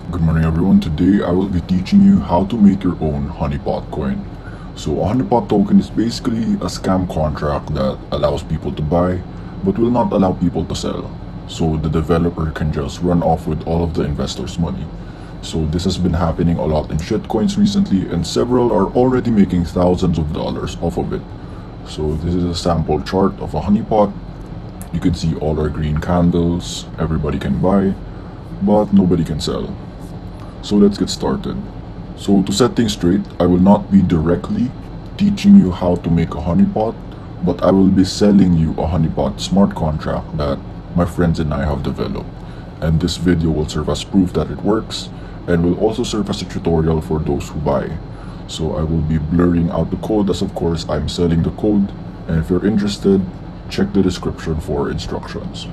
Good morning everyone. Today I will be teaching you how to make your own Honeypot coin. So a Honeypot token is basically a scam contract that allows people to buy but will not allow people to sell. So the developer can just run off with all of the investors' money. So this has been happening a lot in shitcoins recently and several are already making thousands of dollars off of it. So this is a sample chart of a honeypot. You can see all our green candles, everybody can buy, but nobody can sell. So let's get started. So to set things straight, I will not be directly teaching you how to make a honeypot, but I will be selling you a honeypot smart contract that my friends and I have developed. And this video will serve as proof that it works and will also serve as a tutorial for those who buy. So I will be blurring out the code as of course I'm selling the code, and if you're interested, check the description for instructions.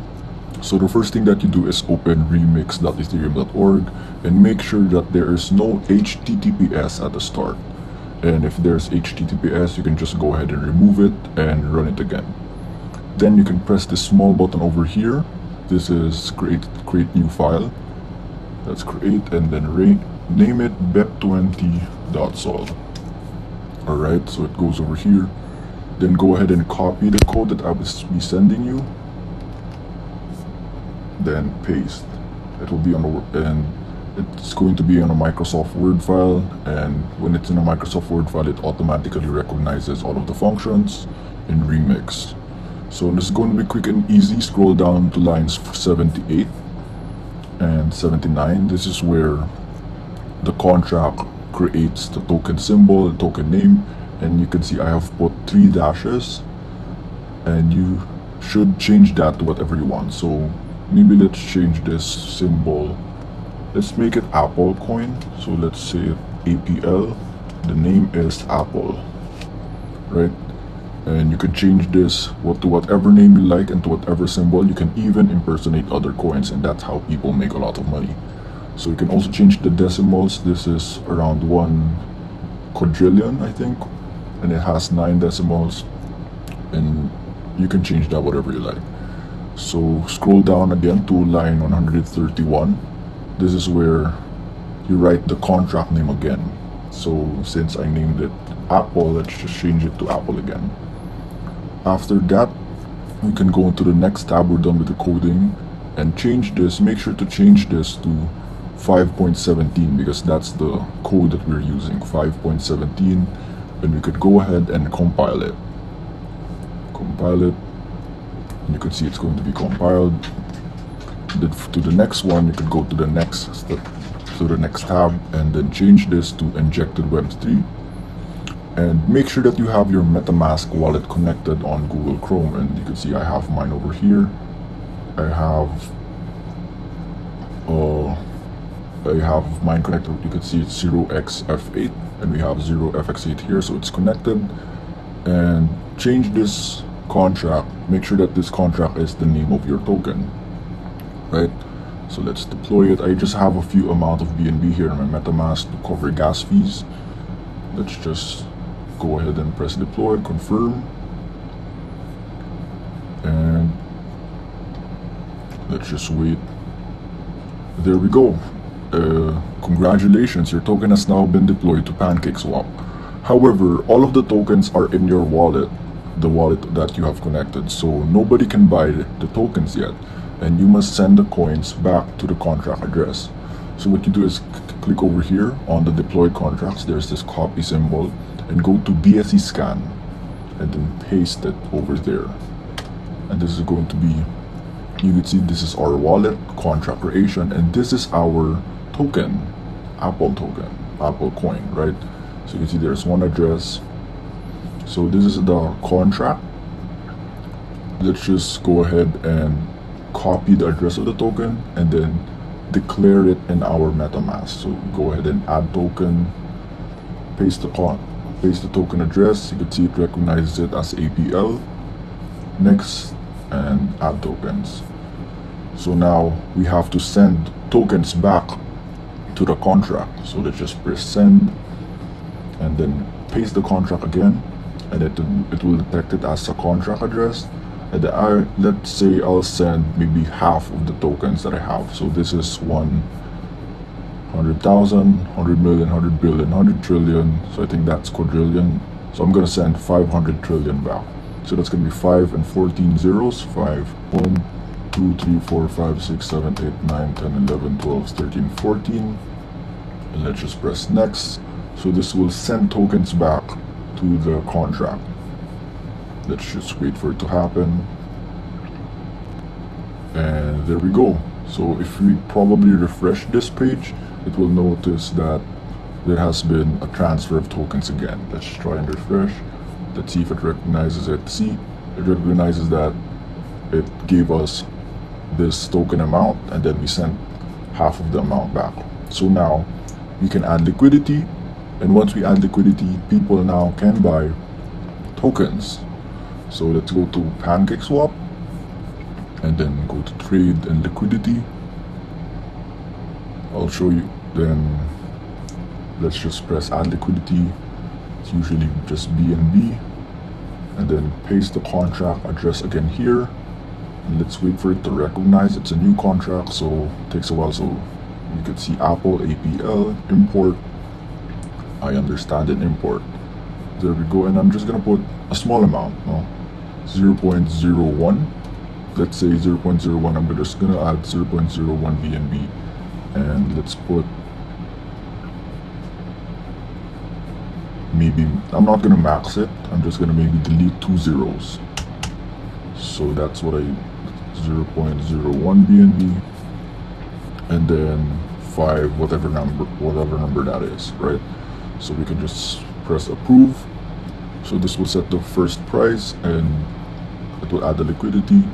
So the first thing that you do is open remix.ethereum.org and make sure that there is no HTTPS at the start. And if there's HTTPS, you can just go ahead and remove it and run it again. Then you can press this small button over here. This is create new file. Let's create and then name it bep20.sol. Alright, so it goes over here. Then go ahead and copy the code that I will be sending you. Then paste. It will be on and it's going to be on a Microsoft Word file, and when it's in a Microsoft Word file it automatically recognizes all of the functions in Remix. So this is going to be quick and easy. Scroll down to lines 78 and 79. This is where the contract creates the token symbol, the token name, and you can see I have put 3 dashes, and you should change that to whatever you want. So maybe let's change this symbol. Let's make it Apple coin. So let's say APL. The name is Apple, right? And you can change this to whatever name you like and to whatever symbol. You can even impersonate other coins, and that's how people make a lot of money. So you can also change the decimals. This is around 1 quadrillion, I think, and it has 9 decimals, and you can change that whatever you like. So scroll down again to line 131. This is where you write the contract name again. So since I named it Apple, let's just change it to Apple again. After that, we can go into the next tab. We're done with the coding, and change this. Make sure to change this to 5.17 because that's the code that we're using, 5.17, and we could go ahead and compile it. And you can see it's going to be compiled. To the next one, you can go to the next step, to the next tab, and then change this to injected web3, and make sure that you have your MetaMask wallet connected on Google Chrome. And you can see I have mine over here. I have mine connected. You can see it's 0xf8 and we have 0fx8 here, so it's connected. And change this contract. Make sure that this contract is the name of your token, right? So let's deploy it. I just have a few amount of BNB here in my MetaMask to cover gas fees. Let's just go ahead and press deploy, confirm, and let's just wait. There we go. Congratulations, your token has now been deployed to PancakeSwap. However, all of the tokens are in your wallet, the wallet that you have connected, so nobody can buy the tokens yet, and you must send the coins back to the contract address. So what you do is click over here on the deployed contracts. There's this copy symbol, and go to BSC scan and then paste it over there. And this is going to be, you can see this is our wallet contract creation, and this is our token, Apple token, Apple coin, right? So you can see there's one address. So this is the contract. Let's just go ahead and copy the address of the token and then declare it in our MetaMask. So go ahead and add token, paste the token address. You can see it recognizes it as APL. Next, and add tokens. So now we have to send tokens back to the contract. So let's just press send and then paste the contract again, and it will detect it as a contract address. And let's say I'll send maybe half of the tokens that I have. So this is 1 100,000, 100 million, 100 billion, 100 trillion. So I think that's quadrillion. So I'm gonna send 500 trillion back. So that's gonna be 5 and 14 zeros. 5, 1, 2, 3, 4, 5, 6, 7, 8, 9, 10, 11, 12, 13, 14. And let's just press next. So this will send tokens back to the contract. Let's just wait for it to happen. And there we go. So if we probably refresh this page, it will notice that there has been a transfer of tokens again. Let's try and refresh. Let's see if it recognizes it. See, it recognizes that it gave us this token amount, and then we sent half of the amount back. So now we can add liquidity, and once we add liquidity, people now can buy tokens. So let's go to PancakeSwap and then go to trade and liquidity. I'll show you. Then let's just press add liquidity. It's usually just BNB, and then paste the contract address again here. And let's wait for it to recognize it's a new contract, so it takes a while. So you can see Apple APL import. I understand an import. There we go. And I'm just gonna put a small amount, 0.01. Let's say 0.01. I'm just gonna add 0.01 BNB, and let's put, maybe, I'm not gonna max it, I'm just gonna maybe delete 2 zeros. So that's what 0.01 BNB, and then 5, whatever number that is, right? So we can just press approve. So this will set the first price, and it will add the liquidity.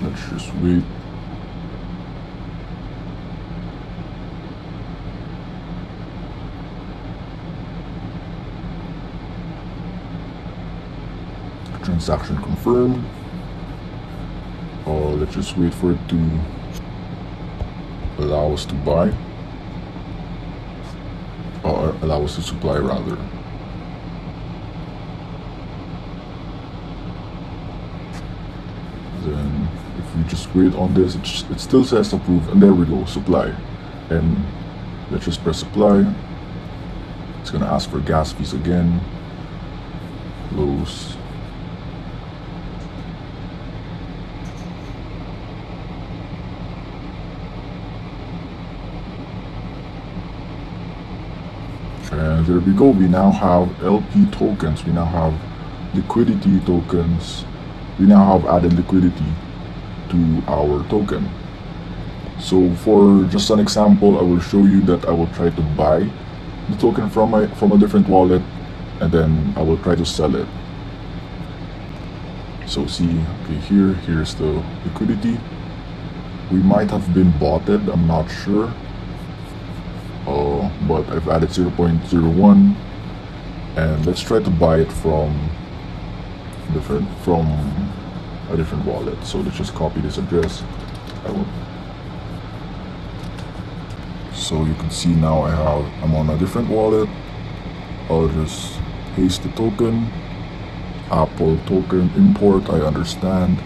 Let's just wait. Transaction confirmed. Let's just wait for it to allow us to buy, or allow us to supply rather. Then if we just wait on this, it still says approve, and there we go, supply. And let's just press supply. It's gonna ask for gas fees again. Close. And there we go. We now have LP tokens. We now have liquidity tokens. We now have added liquidity to our token. So for just an example, I will show you that I will try to buy the token from a different wallet, and then I will try to sell it. So see, okay, here's the liquidity. We might have been botted, I'm not sure. But I've added 0.01, and let's try to buy it from a different wallet. So let's just copy this address. So you can see now I'm on a different wallet. I'll just paste the token. Apple token import, I understand.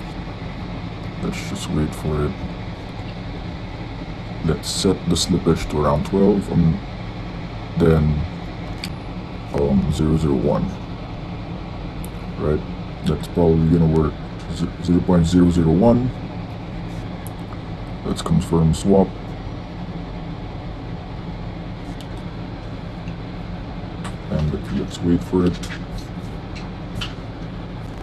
Let's just wait for it. Let's set the slippage to around 12, then 001, right? That's probably gonna work. 0.001. Let's confirm swap. And let's wait for it.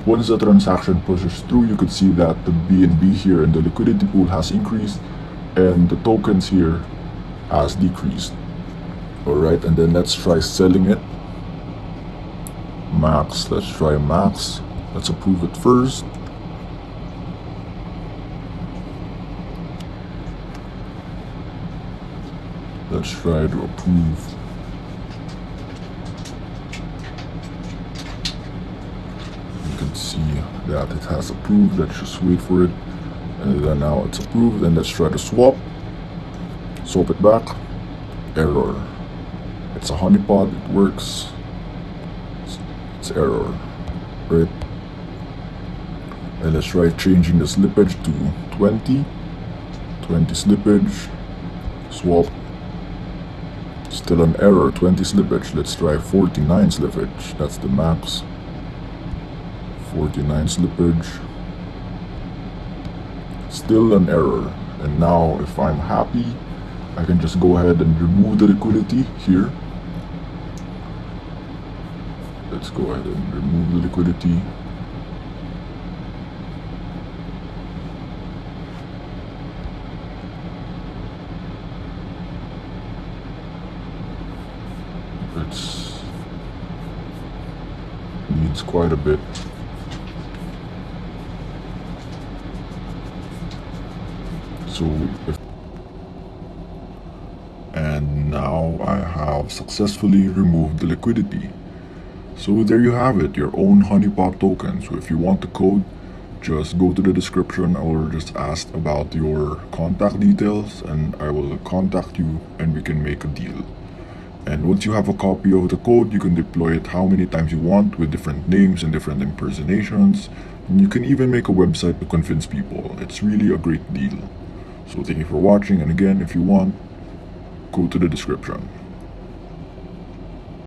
Once the transaction pushes through, you could see that the BNB here in the liquidity pool has increased, and the tokens here has decreased. Alright, and then let's try selling it. Max, let's try max. Let's approve it first. Let's try to approve. You can see that it has approved. Let's just wait for it. And then now it's approved, and let's try to swap it back. Error. It's a honeypot, it works. It's error, right? And let's try changing the slippage to 20 slippage, swap. Still an error, 20 slippage. Let's try 49 slippage. That's the max. 49 slippage. Still an error. And now if I'm happy, I can just go ahead and remove the liquidity here. Let's go ahead and remove the liquidity. It needs quite a bit. And now I have successfully removed the liquidity. So there you have it, your own Honeypot token. So if you want the code, just go to the description or just ask about your contact details and I will contact you and we can make a deal. And once you have a copy of the code, you can deploy it how many times you want with different names and different impersonations. And you can even make a website to convince people. It's really a great deal. So thank you for watching, and again, if you want, go to the description.